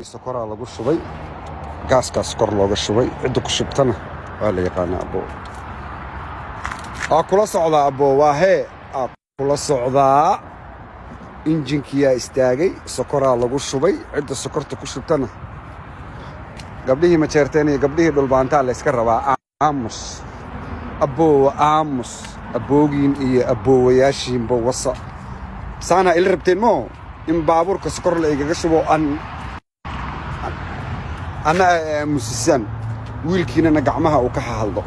sokoraa lagu shubay gaaskaas kor looga shubay cidda ku shubtana waa la yaqaanaa abo kula socdaa abo waa hee kula socdaa injinkiyaa istaagay sokoraa lagu shubay cidda sokorta ku shubtana gabdhihii majeerteen iyo gabdhihii dhulbaantaa la iska rabaa aamus abo aamus aboogiin iyo aboowayaashiinba wasa saana ila rabteen moo in baabuurka sokor la igaga shubo ana musisaan wiilkiinana gacmaha uu ka hadlo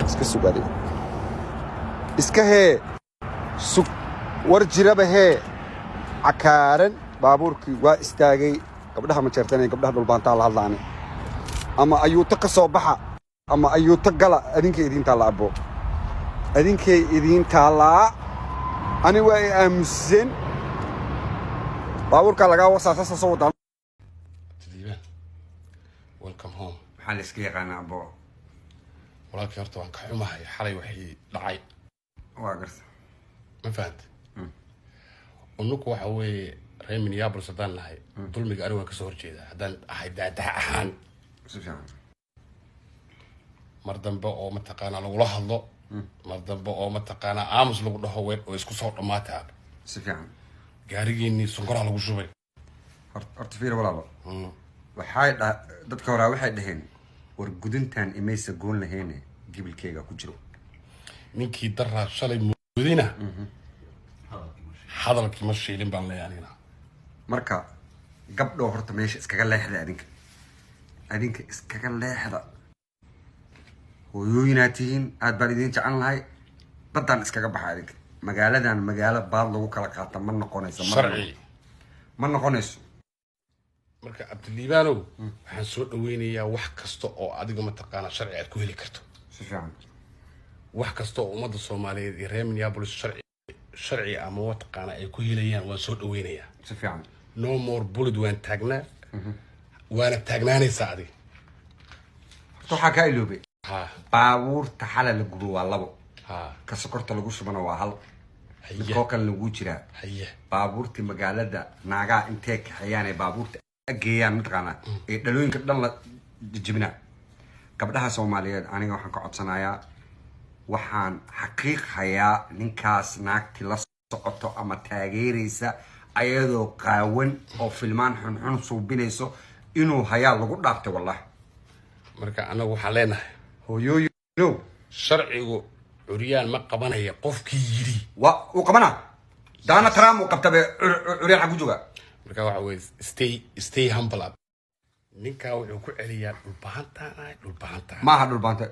iska sugaday iska hee sug war jiraba hee cakaaran baabuurkii waa istaagay gabdhaha ma jeertanay gabdhaha dhulbaantaa la hadlaane ama ayuuta ka soo baxa ama ayuuta gala adinkay idiin taala abo adinkay idiin taala ani waa aamusen baabuurka laga wasaasa soo wadaa welcome home maxaa la iska yaqaanaa abo walaalkii horta waan ka xumahay xalay waxii dhacay waa garta ma fahanta unuku waxa weeye reer Minneapolis haddaan nahay dulmiga aniga waan kasoo horjeedaa haddaan ahay daadaha ahaan si fiican mar dambe oo mataqaanaa lagula hadlo mar dambe oo mataqaanaa aamus lagu dhaho weer oo isku soo dhamaataa si fiican gaarigeennii sonkoraa lagu shubay horta fiir walaalo waxay dadka hore waxay dhaheen war gudintan imaysa goon lahayn gibilkeyga ku jiro ninkii daraa shalay mudina hadalkii ma shiilin baan leeyahay marka gabdho horta meesha iskaga leexda adinka iskaga leexda hooyooyinaatihiin aad baan idin jecel lahay badan iskaga baxa adinka magaaladan magaalo baad lagu kala qaata ma noqonayso sharci ma noqonayso marka Abdiliibanow waxaan soo dhaweynayaa wax kasta oo adiga mataqaana sharci aad ku heli karto si fiican wax kasta oo ummadda Soomaaliyeed iyo reer Minneapolis sharci ama mataqaana ay ku helayaan waan soo dhaweynayaa si fiican no more bullet waan taagnaa waana taagnaanaysaa adiga horta waxaa kaa iloobay baabuurta xala la gubo waa labo ka sokorta lagu shubana waa hal midkoo kale lagu jiraa baabuurtii magaalada naagaa intee kaxeeyaan ee baabuurta geeyaan mataqaanaa ee dhalooyinka dhan la jijibinaa gabdhaha Soomaaliyeed aniga waxaan ka codsanayaa waxaan xaqiiq hayaa ninkaas naagti la socoto ama taageeraysa ayadoo qaawan oo filmaan xun suubinayso inuu hayaa lagu dhaartay wallahi marka anagu waxaan leenahay hooyooyino sharcigu curiyaan ma qabanaya qofkii yiri waa uu qabana daana taraam uu qabtay curiyaan xagu jooga marka waxa weeye stay humble ninka wuxuu ku celiyaa dhulbaanta maaha dhulbaanta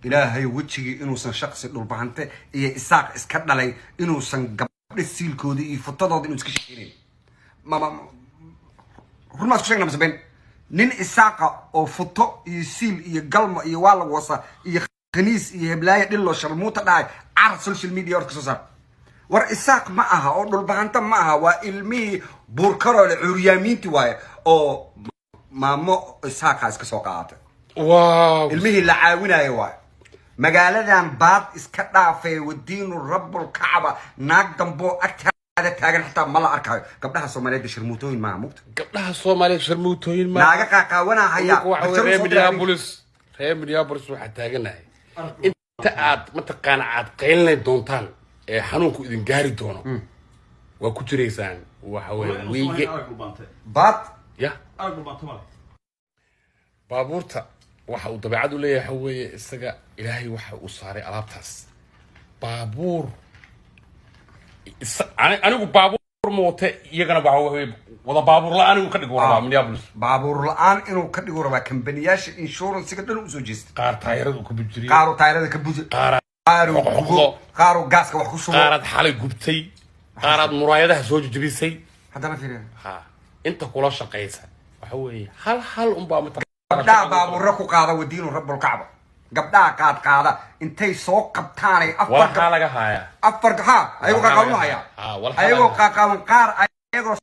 ilaahay wajigii inuusan shaqsi dhulbaante iyo isaaq iska dhalay inuusan gabdho siilkooda iyo futadooda inuu iska shaqeynay runaa isku sheegna masabeen nin isaaqa oo futo iyo siil iyo galmo iyo waa lagu wasa iyo khaniis iyo heblaaya dhillo sharmuuta dhahay car social media horta kasoo saar war isaaq ma aha oo dhulbaanta ma aha waa ilmihii buurkaroo le curyaamiinti waaye oo maamo isaaqa iska soo qaadatay wow ilmihii la caawinayo waaye magaaladan baad iska dhaafay wadiinu rabbul kacba naag dambo agtaada taagan xitaa ma la arkayo gabdhaha Soomaaliyeed sharmuutooyin ma mugta gabdhaha Soomaaliyeed sharmuutooyin ma naaga qaaqawana haya reer Minneapolis waxa taaganahay inta aad mataqaana aad qeylnay doontaan ee xanuunku idin gaari doono waa ku jireysaan waxa weeye wiige baad ya baabuurta waxa uu dabeecad u leeyahay weeye isaga ilaahay waxa uu saaray alaabtaas baabuur anigu baabuur moote iyagana wada baabuur la'aan inuu ka dhigo rabaa Minneapolis baabuur la'aan inuu ka dhigo rabaa kambaniyasha insurance-ga dhan u soo jeesta qaar taayiradu ku bujiriyay qaar taayirada ka bujir qaar gaaska wax ku shubo qaar xalay gubtay qaar muraayadaha soo jijibisay hadana fiirina inta kula shaqeysa waxa weeye hal baa gabdhaha baabuurra ku qaada wadiinu rabbul kacba gabdhaha qaada intay soo qabtaanay afar laga hayaa ayagoo qaaqawan qaar ayagoo